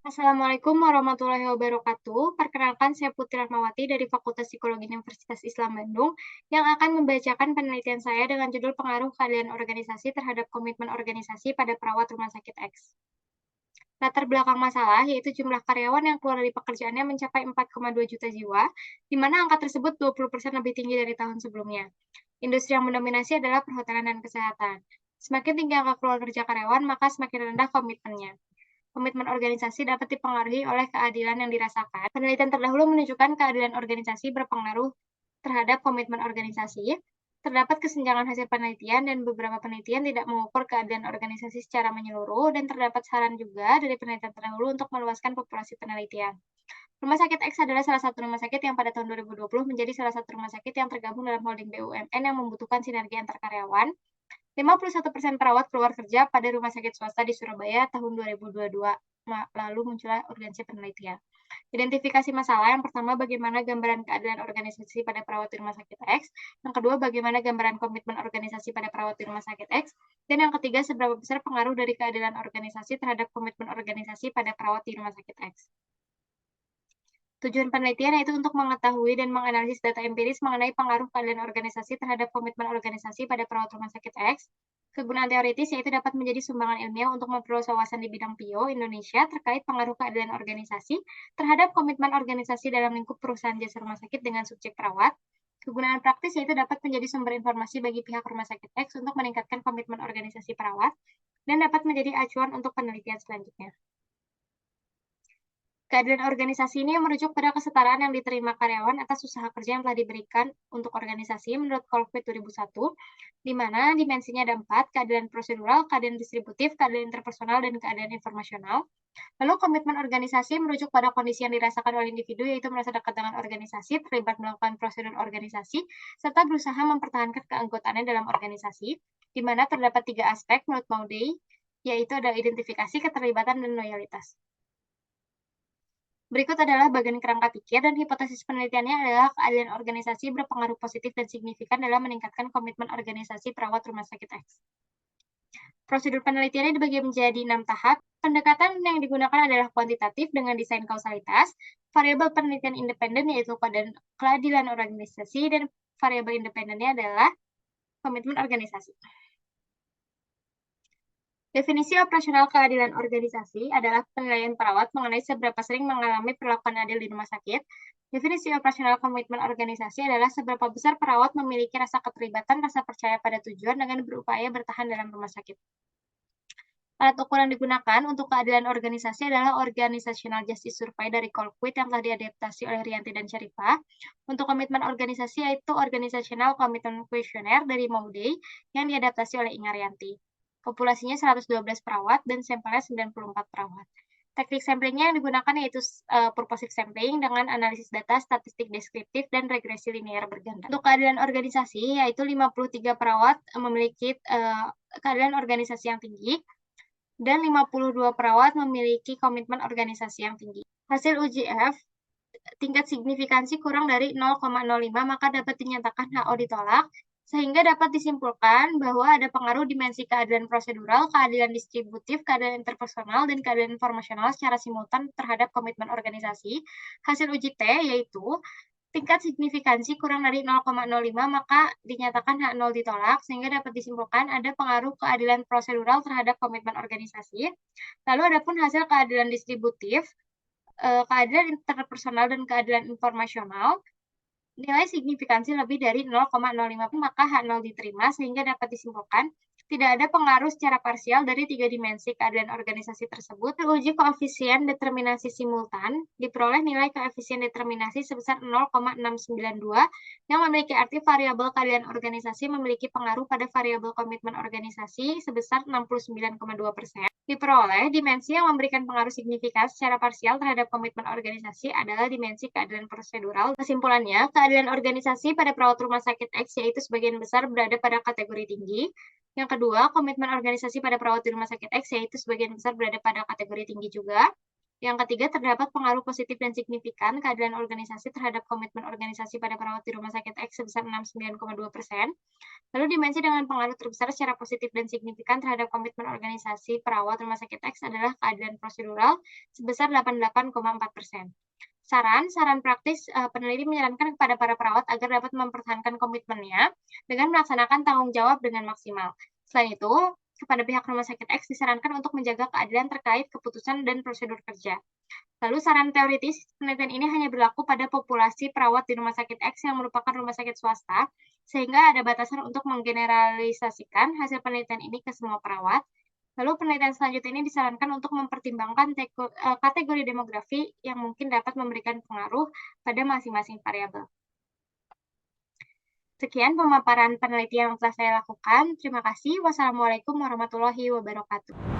Assalamualaikum warahmatullahi wabarakatuh. Perkenalkan, saya Putri Rahmawati dari Fakultas Psikologi Universitas Islam Bandung yang akan membacakan penelitian saya dengan judul Pengaruh Keadaan Organisasi terhadap Komitmen Organisasi pada Perawat Rumah Sakit X. Latar belakang masalah yaitu jumlah karyawan yang keluar dari pekerjaannya mencapai 4,2 juta jiwa, di mana angka tersebut 20% lebih tinggi dari tahun sebelumnya. Industri yang mendominasi adalah perhotelan dan kesehatan. Semakin tinggi angka keluar kerja karyawan, maka semakin rendah komitmennya. Komitmen organisasi dapat dipengaruhi oleh keadilan yang dirasakan. Penelitian terdahulu menunjukkan keadilan organisasi berpengaruh terhadap komitmen organisasi. Terdapat kesenjangan hasil penelitian dan beberapa penelitian tidak mengukur keadilan organisasi secara menyeluruh dan terdapat saran juga dari penelitian terdahulu untuk meluaskan populasi penelitian. Rumah Sakit X adalah salah satu rumah sakit yang pada tahun 2020 menjadi salah satu rumah sakit yang tergabung dalam holding BUMN yang membutuhkan sinergi antar karyawan. 51% perawat keluar kerja pada rumah sakit swasta di Surabaya tahun 2022. Lalu muncullah urgensi penelitian. Identifikasi masalah, yang pertama bagaimana gambaran keadilan organisasi pada perawat di rumah sakit X, yang kedua bagaimana gambaran komitmen organisasi pada perawat di rumah sakit X, dan yang ketiga seberapa besar pengaruh dari keadilan organisasi terhadap komitmen organisasi pada perawat di rumah sakit X. Tujuan penelitian yaitu untuk mengetahui dan menganalisis data empiris mengenai pengaruh keadilan organisasi terhadap komitmen organisasi pada perawat rumah sakit X. Kegunaan teoritis yaitu dapat menjadi sumbangan ilmiah untuk memperluas wawasan di bidang PIO Indonesia terkait pengaruh keadilan organisasi terhadap komitmen organisasi dalam lingkup perusahaan jasa rumah sakit dengan subjek perawat. Kegunaan praktis yaitu dapat menjadi sumber informasi bagi pihak rumah sakit X untuk meningkatkan komitmen organisasi perawat dan dapat menjadi acuan untuk penelitian selanjutnya. Keadilan organisasi ini merujuk pada kesetaraan yang diterima karyawan atas usaha kerja yang telah diberikan untuk organisasi menurut Kolkwit 2001, di mana dimensinya ada 4, keadilan prosedural, keadilan distributif, keadilan interpersonal, dan keadilan informasional. Lalu komitmen organisasi merujuk pada kondisi yang dirasakan oleh individu, yaitu merasa dekat dengan organisasi, terlibat melakukan prosedur organisasi, serta berusaha mempertahankan keanggotaannya dalam organisasi, di mana terdapat 3 aspek menurut Maudey, yaitu ada identifikasi, keterlibatan, dan loyalitas. Berikut adalah bagian kerangka pikir dan hipotesis penelitiannya adalah keadilan organisasi berpengaruh positif dan signifikan dalam meningkatkan komitmen organisasi perawat rumah sakit X. Prosedur penelitiannya dibagi menjadi 6 tahap. Pendekatan yang digunakan adalah kuantitatif dengan desain kausalitas, variabel penelitian independen yaitu keadilan organisasi, dan variabel independennya adalah komitmen organisasi. Definisi operasional keadilan organisasi adalah penilaian perawat mengenai seberapa sering mengalami perlakuan adil di rumah sakit. Definisi operasional komitmen organisasi adalah seberapa besar perawat memiliki rasa keterlibatan, rasa percaya pada tujuan dengan berupaya bertahan dalam rumah sakit. Alat ukur yang digunakan untuk keadilan organisasi adalah Organizational Justice Survey dari Colquitt yang telah diadaptasi oleh Rianti dan Syarifah. Untuk komitmen organisasi yaitu Organizational Commitment Questionnaire dari Maudey yang diadaptasi oleh Inga Rianti. Populasinya 112 perawat dan sampelnya 94 perawat. Teknik samplingnya yang digunakan yaitu purposive sampling dengan analisis data, statistik deskriptif, dan regresi linear berganda. Untuk keadilan organisasi, yaitu 53 perawat memiliki keadilan organisasi yang tinggi, dan 52 perawat memiliki komitmen organisasi yang tinggi. Hasil uji F, tingkat signifikansi kurang dari 0,05, maka dapat dinyatakan HO ditolak, sehingga dapat disimpulkan bahwa ada pengaruh dimensi keadilan prosedural, keadilan distributif, keadilan interpersonal, dan keadilan informasional secara simultan terhadap komitmen organisasi. Hasil uji T yaitu tingkat signifikansi kurang dari 0,05, maka dinyatakan H0 ditolak, sehingga dapat disimpulkan ada pengaruh keadilan prosedural terhadap komitmen organisasi. Lalu adapun hasil keadilan distributif, keadilan interpersonal, dan keadilan informasional, nilai signifikansi lebih dari 0,05, maka H0 diterima, sehingga dapat disimpulkan tidak ada pengaruh secara parsial dari 3 dimensi keadilan organisasi tersebut. Uji koefisien determinasi simultan diperoleh nilai koefisien determinasi sebesar 0,692 yang memiliki arti variabel keadilan organisasi memiliki pengaruh pada variabel komitmen organisasi sebesar 69,2%. Diperoleh dimensi yang memberikan pengaruh signifikan secara parsial terhadap komitmen organisasi adalah dimensi keadilan prosedural. Kesimpulannya, keadilan organisasi pada perawat rumah sakit X yaitu sebagian besar berada pada kategori tinggi. Yang kedua, komitmen organisasi pada perawat di rumah sakit X yaitu sebagian besar berada pada kategori tinggi juga. Yang ketiga, terdapat pengaruh positif dan signifikan keadilan organisasi terhadap komitmen organisasi pada perawat di Rumah Sakit X sebesar 69,2%. Lalu dimensi dengan pengaruh terbesar secara positif dan signifikan terhadap komitmen organisasi perawat Rumah Sakit X adalah keadilan prosedural sebesar 88,4%. Saran praktis, peneliti menyarankan kepada para perawat agar dapat mempertahankan komitmennya dengan melaksanakan tanggung jawab dengan maksimal. Selain itu, kepada pihak Rumah Sakit X disarankan untuk menjaga keadilan terkait keputusan dan prosedur kerja. Lalu saran teoritis, penelitian ini hanya berlaku pada populasi perawat di Rumah Sakit X yang merupakan rumah sakit swasta, sehingga ada batasan untuk menggeneralisasikan hasil penelitian ini ke semua perawat. Lalu penelitian selanjutnya ini disarankan untuk mempertimbangkan kategori demografi yang mungkin dapat memberikan pengaruh pada masing-masing variabel. Sekian pemaparan penelitian yang telah saya lakukan. Terima kasih. Wassalamualaikum warahmatullahi wabarakatuh.